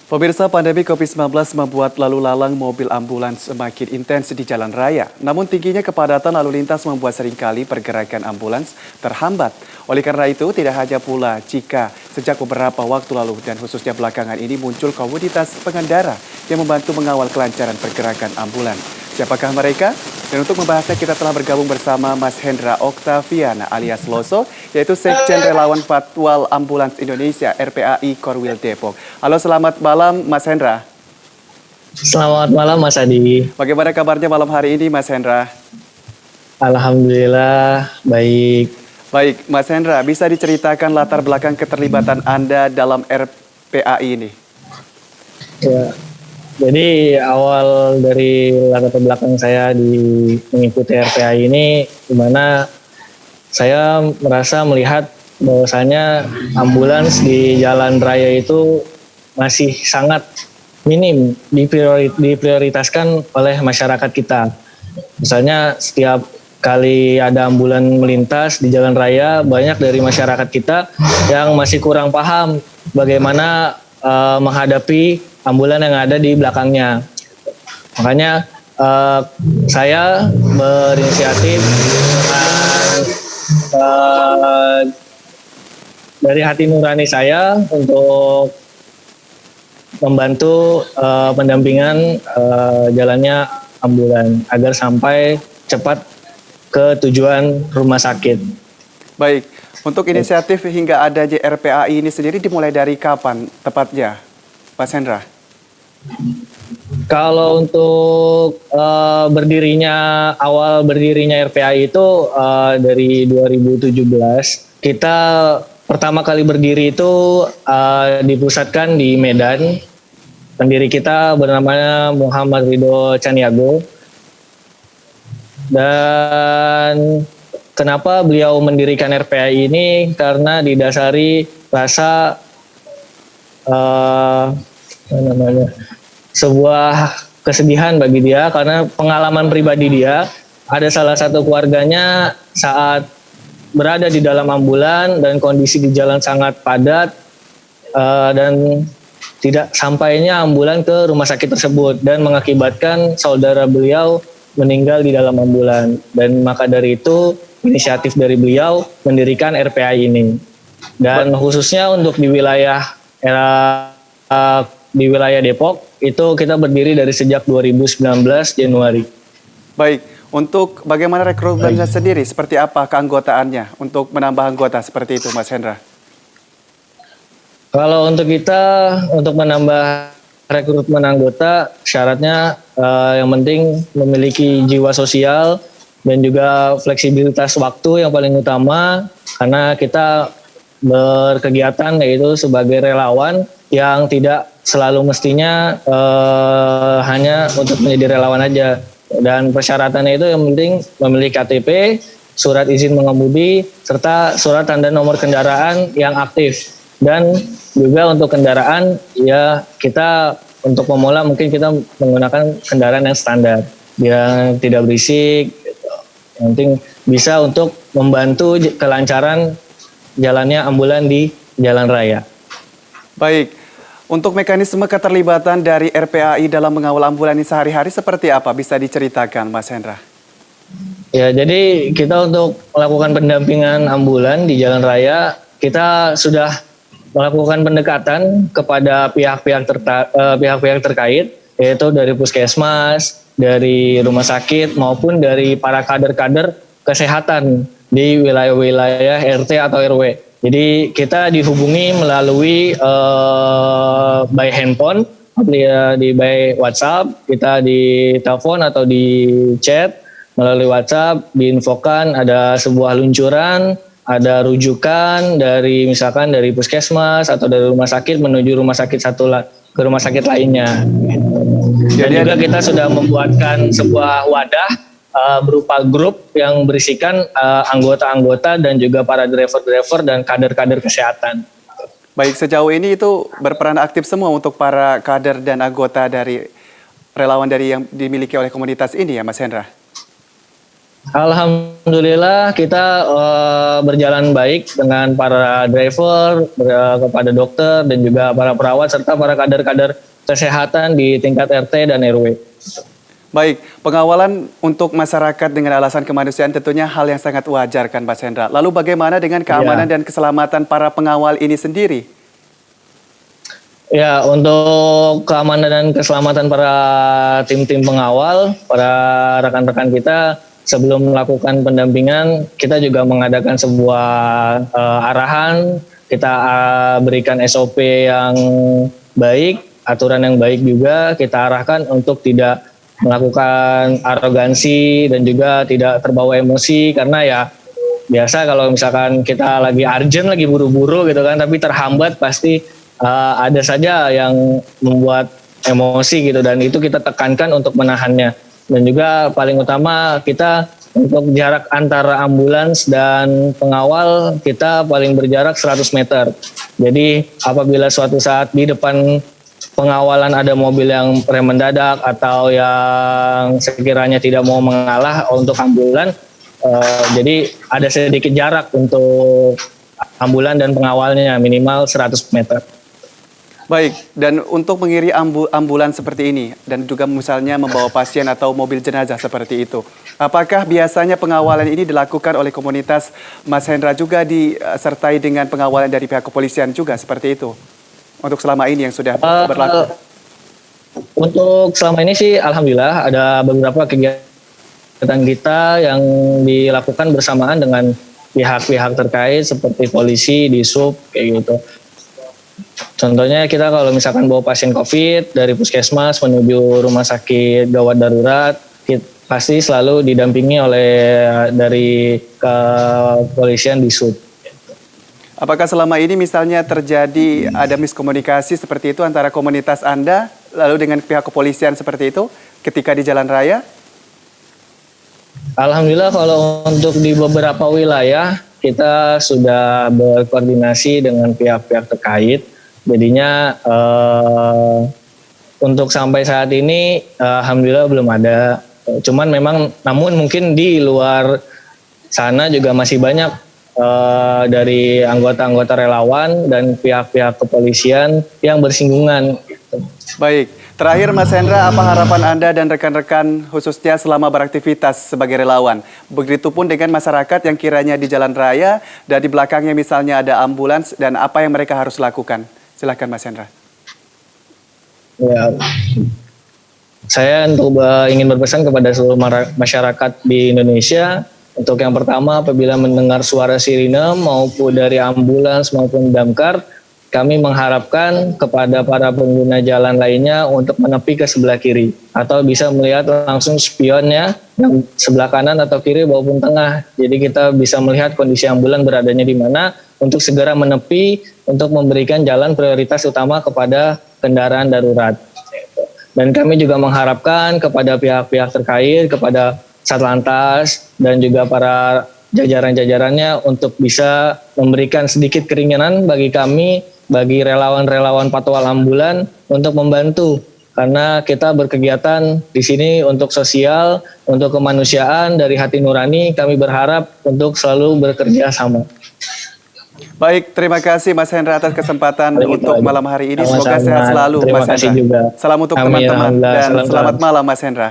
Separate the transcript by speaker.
Speaker 1: Pemirsa, pandemi COVID-19 membuat lalu lalang mobil ambulans semakin intens di jalan raya. Namun tingginya kepadatan lalu lintas membuat seringkali pergerakan ambulans terhambat. Oleh karena itu, tidak hanya pula jika sejak beberapa waktu lalu dan khususnya belakangan ini muncul komunitas pengendara yang membantu mengawal kelancaran pergerakan ambulans. Siapakah mereka? Dan untuk membahasnya kita telah bergabung bersama Mas Hendra Oktaviana alias Loso, yaitu Sekjen Relawan Patwal Ambulans Indonesia RPAI Korwil Depok. Halo, selamat malam Mas Hendra.
Speaker 2: Selamat malam Mas Adi.
Speaker 1: Bagaimana kabarnya malam hari ini Mas Hendra?
Speaker 2: Alhamdulillah baik.
Speaker 1: Baik, Mas Hendra, bisa diceritakan latar belakang keterlibatan Anda dalam RPAI ini?
Speaker 2: Ya, jadi awal dari latar belakang saya di mengikuti RPAI ini, di mana saya merasa melihat bahwasanya ambulans di jalan raya itu masih sangat minim diprioritaskan oleh masyarakat kita. Misalnya setiap kali ada ambulan melintas di jalan raya, banyak dari masyarakat kita yang masih kurang paham bagaimana menghadapi ambulan yang ada di belakangnya. Makanya saya berinisiatif dengan dari hati nurani saya untuk membantu pendampingan jalannya ambulan agar sampai cepat ke tujuan rumah sakit.
Speaker 1: Baik, untuk inisiatif hingga adanya RPAI ini sendiri dimulai dari kapan tepatnya, Mas Hendra?
Speaker 2: Kalau untuk awal berdirinya RPAI itu dari 2017, kita pertama kali berdiri itu dipusatkan di Medan. Pendiri kita bernama Muhammad Ridho Caniago. Dan kenapa beliau mendirikan RPAI ini? Karena didasari rasa sebuah kesedihan bagi dia, karena pengalaman pribadi dia, ada salah satu keluarganya saat berada di dalam ambulan dan kondisi di jalan sangat padat dan tidak sampainya ambulan ke rumah sakit tersebut dan mengakibatkan saudara beliau meninggal di dalam ambulan. Dan maka dari itu inisiatif dari beliau mendirikan RPAI ini. Dan khususnya untuk di wilayah Depok itu kita berdiri dari sejak 2019 Januari.
Speaker 1: Baik, untuk bagaimana rekrutmennya sendiri, seperti apa keanggotaannya untuk menambah anggota seperti itu, Mas Hendra?
Speaker 2: Kalau untuk kita, untuk menambah rekrutmen anggota, syaratnya yang penting memiliki jiwa sosial dan juga fleksibilitas waktu yang paling utama, karena kita berkegiatan yaitu sebagai relawan yang tidak selalu mestinya hanya untuk menjadi relawan aja. Dan persyaratannya itu yang penting memiliki KTP, surat izin mengemudi, serta surat tanda nomor kendaraan yang aktif. Dan juga untuk kendaraan, ya kita untuk pemula mungkin kita menggunakan kendaraan yang standar, yang tidak berisik, gitu. Yang penting bisa untuk membantu kelancaran jalannya ambulan di jalan raya.
Speaker 1: Baik, untuk mekanisme keterlibatan dari RPAI dalam mengawal ambulan ini sehari-hari seperti apa? Bisa diceritakan, Mas Hendra?
Speaker 2: Ya, jadi kita untuk melakukan pendampingan ambulan di jalan raya, kita sudah melakukan pendekatan kepada pihak-pihak terkait, yaitu dari puskesmas, dari rumah sakit, maupun dari para kader-kader kesehatan di wilayah-wilayah RT atau RW. Jadi kita dihubungi melalui by handphone, by WhatsApp, kita di telepon atau di chat melalui WhatsApp, diinfokan ada sebuah luncuran, ada rujukan dari misalkan dari puskesmas atau dari rumah sakit menuju rumah sakit ke rumah sakit lainnya. Dan juga kita sudah membuatkan sebuah wadah berupa grup yang berisikan anggota-anggota dan juga para driver-driver dan kader-kader kesehatan.
Speaker 1: Baik, sejauh ini itu berperan aktif semua untuk para kader dan anggota dari relawan dari yang dimiliki oleh komunitas ini ya, Mas Hendra?
Speaker 2: Alhamdulillah kita berjalan baik dengan para driver, kepada dokter dan juga para perawat serta para kader-kader kesehatan di tingkat RT dan RW.
Speaker 1: Baik, pengawalan untuk masyarakat dengan alasan kemanusiaan tentunya hal yang sangat wajar kan Mas Hendra. Lalu bagaimana dengan keamanan dan keselamatan para pengawal ini sendiri?
Speaker 2: Ya, untuk keamanan dan keselamatan para tim-tim pengawal, para rekan-rekan kita sebelum melakukan pendampingan, kita juga mengadakan sebuah arahan, kita berikan SOP yang baik, aturan yang baik juga, kita arahkan untuk tidak melakukan arogansi dan juga tidak terbawa emosi, karena ya biasa kalau misalkan kita lagi urgent, lagi buru-buru gitu kan, tapi terhambat pasti ada saja yang membuat emosi gitu, dan itu kita tekankan untuk menahannya. Dan juga paling utama kita untuk jarak antara ambulans dan pengawal kita paling berjarak 100 meter. Jadi apabila suatu saat di depan pengawalan ada mobil yang rem mendadak atau yang sekiranya tidak mau mengalah untuk ambulan, jadi ada sedikit jarak untuk ambulan dan pengawalnya minimal 100 meter.
Speaker 1: Baik, dan untuk mengiring ambulan seperti ini dan juga misalnya membawa pasien atau mobil jenazah seperti itu, apakah biasanya pengawalan ini dilakukan oleh komunitas Mas Hendra juga disertai dengan pengawalan dari pihak kepolisian juga seperti itu? Untuk selama ini yang sudah berlaku?
Speaker 2: Untuk selama ini sih alhamdulillah ada beberapa kegiatan kita yang dilakukan bersamaan dengan pihak-pihak terkait seperti polisi, Disub, kayak gitu. Contohnya kita kalau misalkan bawa pasien COVID dari puskesmas menuju rumah sakit gawat darurat, pasti selalu didampingi oleh dari kepolisian Disub.
Speaker 1: Apakah selama ini misalnya terjadi ada miskomunikasi seperti itu antara komunitas Anda lalu dengan pihak kepolisian seperti itu ketika di jalan raya?
Speaker 2: Alhamdulillah kalau untuk di beberapa wilayah kita sudah berkoordinasi dengan pihak-pihak terkait. Jadinya untuk sampai saat ini alhamdulillah belum ada. Cuman memang namun mungkin di luar sana juga masih banyak dari anggota-anggota relawan dan pihak-pihak kepolisian yang bersinggungan.
Speaker 1: Baik, terakhir Mas Hendra, apa harapan Anda dan rekan-rekan khususnya selama beraktivitas sebagai relawan? Begitupun dengan masyarakat yang kiranya di jalan raya dan di belakangnya misalnya ada ambulans dan apa yang mereka harus lakukan? Silakan Mas Hendra.
Speaker 2: Ya, saya ingin berpesan kepada seluruh masyarakat di Indonesia. Untuk yang pertama, apabila mendengar suara sirine maupun dari ambulans maupun damkar, kami mengharapkan kepada para pengguna jalan lainnya untuk menepi ke sebelah kiri atau bisa melihat langsung spionnya yang sebelah kanan atau kiri maupun tengah. Jadi kita bisa melihat kondisi ambulan beradanya di mana untuk segera menepi untuk memberikan jalan prioritas utama kepada kendaraan darurat. Dan kami juga mengharapkan kepada pihak-pihak terkait, kepada Satlantas dan juga para jajaran-jajarannya untuk bisa memberikan sedikit keringanan bagi kami, bagi relawan-relawan patwal ambulan untuk membantu. Karena kita berkegiatan di sini untuk sosial, untuk kemanusiaan, dari hati nurani kami berharap untuk selalu bekerja sama.
Speaker 1: Baik, terima kasih Mas Hendra atas kesempatan untuk malam hari ini. Semoga sehat selalu
Speaker 2: Terima
Speaker 1: Mas
Speaker 2: kasih
Speaker 1: Hendra.
Speaker 2: juga.
Speaker 1: Salam untuk
Speaker 2: Amin,
Speaker 1: teman-teman dan
Speaker 2: salam.
Speaker 1: selamat malam Mas Hendra.